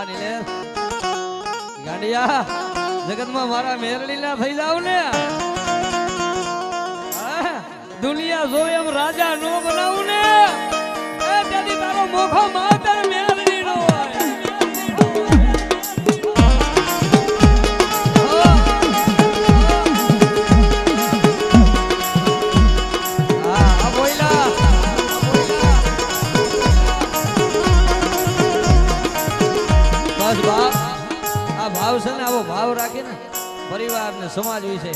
બાપાની લે ગાંડિયા જગતમાં મારા મેરડી ના થઈ જાવ ને દુનિયા જો એમ રાજા નો બનાવું ને તેથી તારો મોખો માતર મેરડી નો હોય ભાવ છે ને આવો ભાવ રાખે ને પરિવાર ને સમાજ વિશે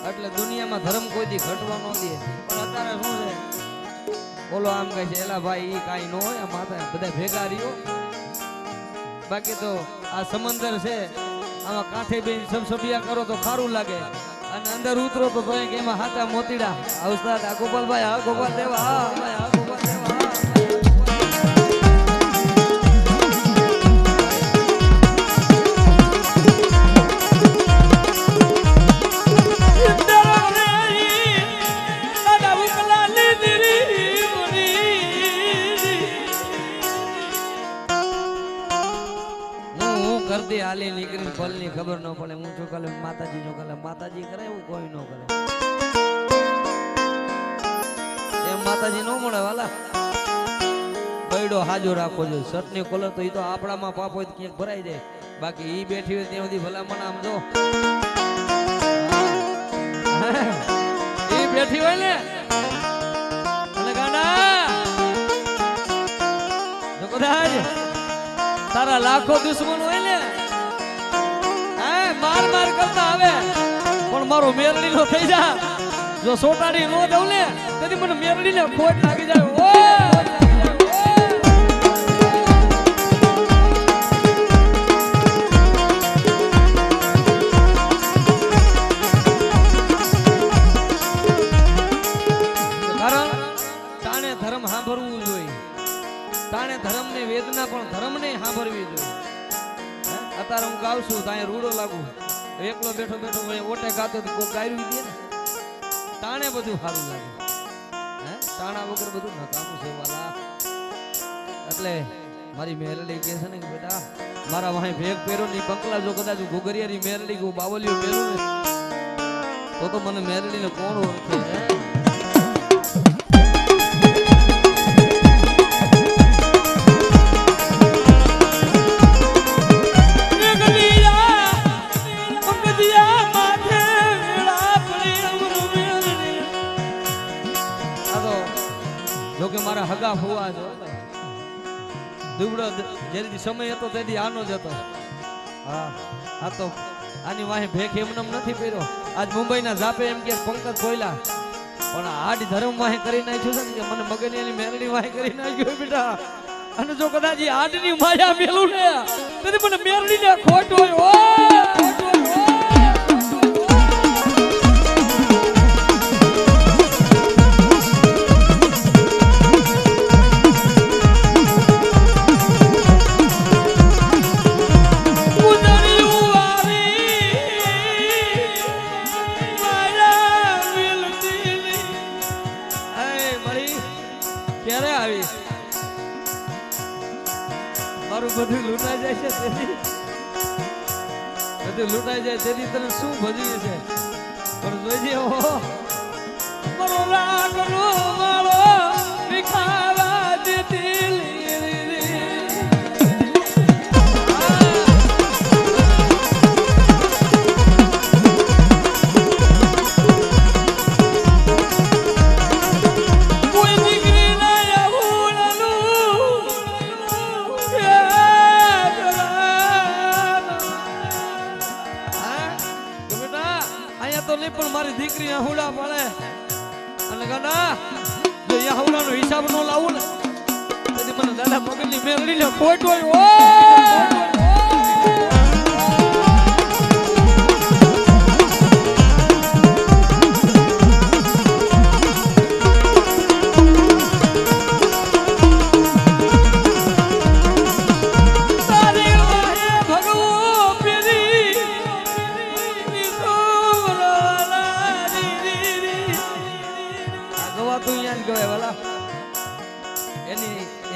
એટલે દુનિયામાં ધર્મ કોઈ દી ઘટવા ન દે. પણ અત્યારે શું છે બોલો આમ કહે છે એલા ભાઈ ઈ કાઈ ન હોય માતા બધા ભેગા રહ્યો. બાકી તો આ સમંદર છે આમાં કાંઠે બેન સબસબિયા કરો તો ખારું લાગે અને અંદર ઉતરો તો કે એમાં હાથા મોતીડા આવતા આ ગોપાલભાઈ હા ગોપાલ દેવા હા ભાઈ હા ગોપાલ દેવા કરતી હાલી નીકળી ફલની ખબર ન પડે. હું છું કાલે માતાજી નો કાલે માતાજી કરે એવું કોઈ ન કરે એમ માતાજી ન મળે વાલા. બૈડો હાજો રાખવો જોઈએ. શર્ટની કોલર તો એ તો આપણામાં પાપ હોય તો ક્યાંક ભરાઈ જાય. બાકી ઈ બેઠી હોય ત્યાં સુધી ભલામણ આમ જો ઈ બેઠી હોય ને અને ગાંડા જો કદાચ તારા લાખો દુશ્મન હોય ને માર માર કરતા આવે પણ મારો મેરડી નો થઈ જા જો સોટાડી નો દઉં ને તેથી મને મેરડી ને ખોટ લાગી જાય. કારણ તાણે ધર્મ સાંભળવું જોઈએ. તાણે ધર્મ ને વેદના પણ ધર્મ ને સાંભળવી જોઈએ. અત્યારે હું ગાઉં છું ત્યાં રૂડો લાગુ એકલો બેઠો બેઠો ઓટે ગાતો કોઈ ગાયરું દે ને તાણે બધું સારું લાગે. તાણા વગર બધું નકામું છે વાલા. એટલે મારી મેરડી કે છે ને કે બેટા મારા વાહે ભેગ પહેરો ની બંકલા જો કદાચ ઘુઘરિયાની મેરડી ગયું બાવલિયું પહેરું ને તો મને મેરડી ને કોણ ઓળખે મારા હગા ફુવા જો દુબળો જેથી સમય હતો તેથી આનો જ હતો. હા આ તો આની વાહે ભેખ એમનેમ નથી પહેર્યો. આજ મુંબઈના ઝાપે એમ કે પંકજ બોયલા પણ આડી ધર્મ વાહે કરી નાખ્યું છે ને કે મને મગની એની મેલડી વાહે કરી નાખ્યું બેટા. અને જો કદાચ આડની માયા મેલું ને તેથી મને મેલડી ને ખોટ હોય બધું લૂંટાઈ જાય છે બધું લૂંટાઈ જાય તેથી તને શું ભજ્યું છે પણ જોઈજે મારો લાગનો મારો વિખાવા દીધી પણ મારી દીકરી હુડા પડે અને ગાડા જો અહીંયા હુડાનો હિસાબ નો લાવું ને તેથી મને દાદા મગજની મેરડી ને ખોટ હોય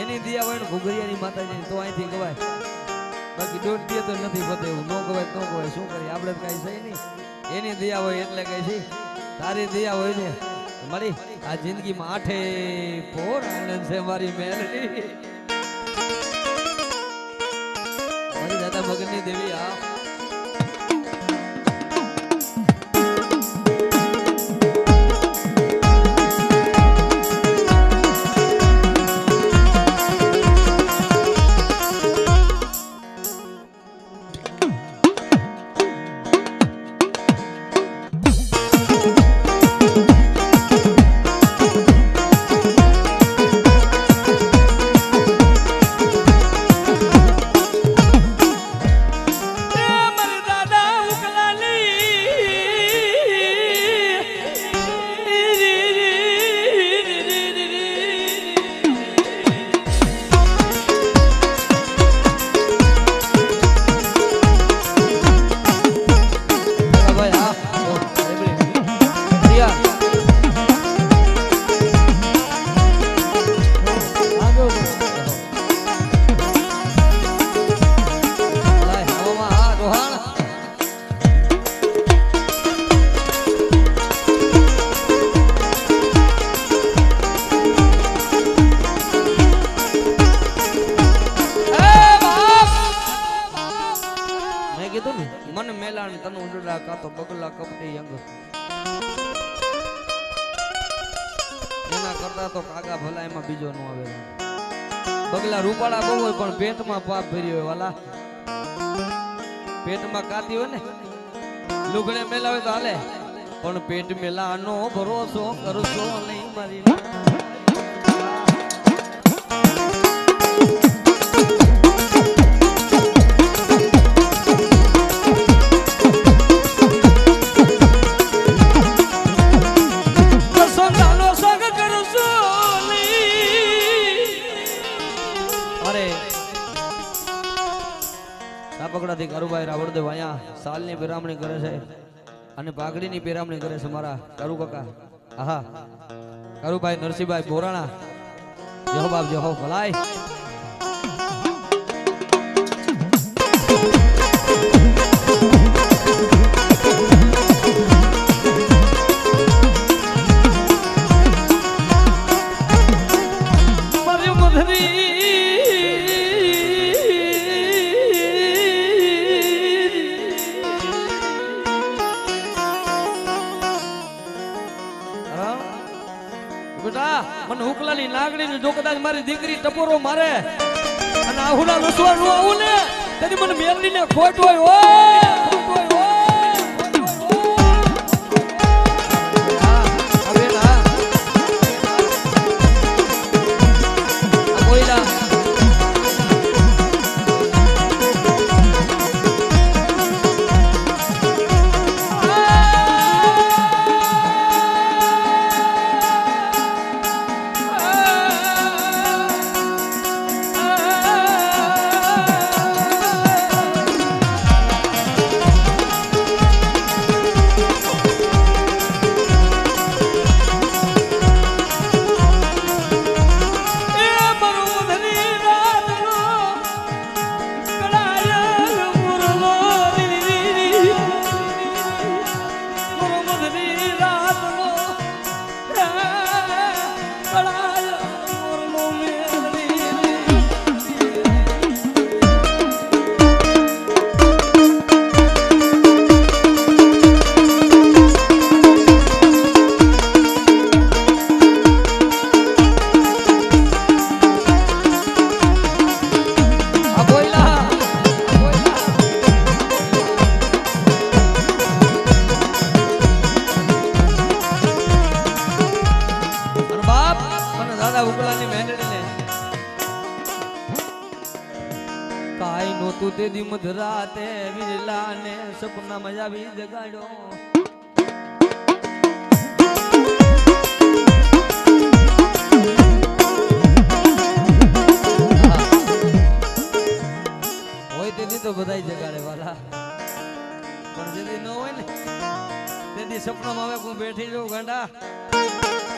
એની દિયા હોય ને ઘુઘરિયાની માતાજી તો અહીંથી ગવાય બાકી દોઢ દે તો નથી પતે એવું નો કવાય તો કવાય શું કરીએ આપણે તો કઈ છે નહીં એની દયા હોય એટલે કઈ છે તારી દયા હોય ને મારી આ જિંદગીમાં આઠે પોર આનંદ છે મારી મેલડી મારી દાદા મગનની દેવી આ મન મેલાણ તન ઉડડા કા તો બગલા કપટી અંગ એના કરતા તો કાગા ભલા એમાં બીજો નો આવે બગલા રૂપાળા બહુ હોય પણ પેટમાં પાપ ભર્યો હોય વાલા પેટમાં કાતી હોય ને લુગડે મેલાવે તો હાલે પણ પેટ મેલાનો ભરોસો કરશો નહીં મારી પકડાથી કારુભાઈ રાવળદેવ અહીંયા સાલની પેરામણી કરે છે અને પાઘડીની પેરામણી કરે છે મારા કારુ કાકા આહા કારુભાઈ નરસિંહભાઈ બોરાણા જય હો બાપ જય હો ભલાઈ મને હુકલાની નાગડીની જો કદાચ મારી દીકરી ટપોરો મારે અને આહુડા લસવા નો આવું ને તેની મને મેલડીને ખોટ હોય કાઈ નોતું તે દી મધરાતે વિરલાને સપના મજા વી જગાડ્યો હોય તે દી તો બધાય જગાડે વાલા પણ જે દી ન હોય ને તે દી સપનામાં આવે હું બેઠી જાઉં ગાંડા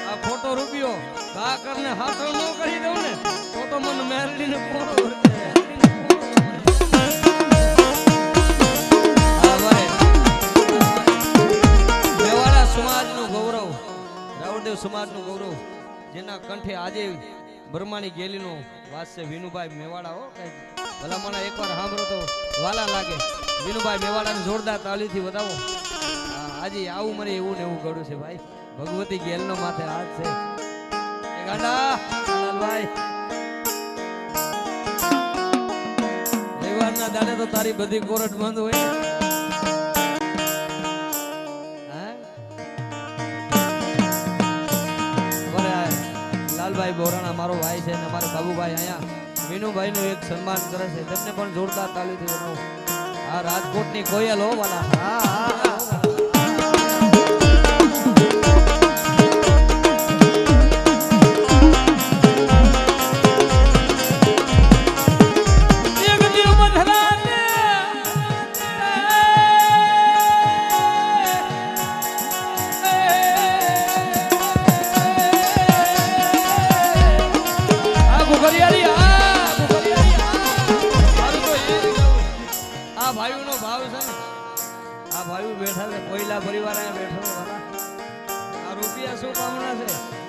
આ ફોટો રૂપિયો કા કરને હાથો ન કરી દઉં ને તો મને મેરડીને પોરો સમાજનું ગૌરવ જેના કંઠે આજે બ્રહ્માની ગેલીનો વાસ છે વિનુભાઈ મેવાડા હો કઈ ભલામણા એકવાર સાંભળો તો વાલા લાગે વિનુભાઈ મેવાડાને જોરદાર તાળીથી વધાવો આજે આવું મને એવું ને એવું ગળું છે ભાઈ ભગવતી ગેલનો માથે હાથ છે એ ગાંડા લાલભાઈ રવિવારના દાડે તો તારી બધી કોરટ બંધ હોય લાલભાઈ બોરાણા મારો ભાઈ છે અને અમારા બાબુભાઈ અહીંયા વિનુભાઈ નું એક સન્માન કરે છે તેમને પણ જોરદાર તાળીથી વધાવો આ રાજકોટની કોયલ હો વાલા ભાઈઓનો ભાવ છે ને આ ભાઈઓ બેઠા છે કોયલા પરિવાર અહીંયા બેઠો આ રૂપિયા શું કામના છે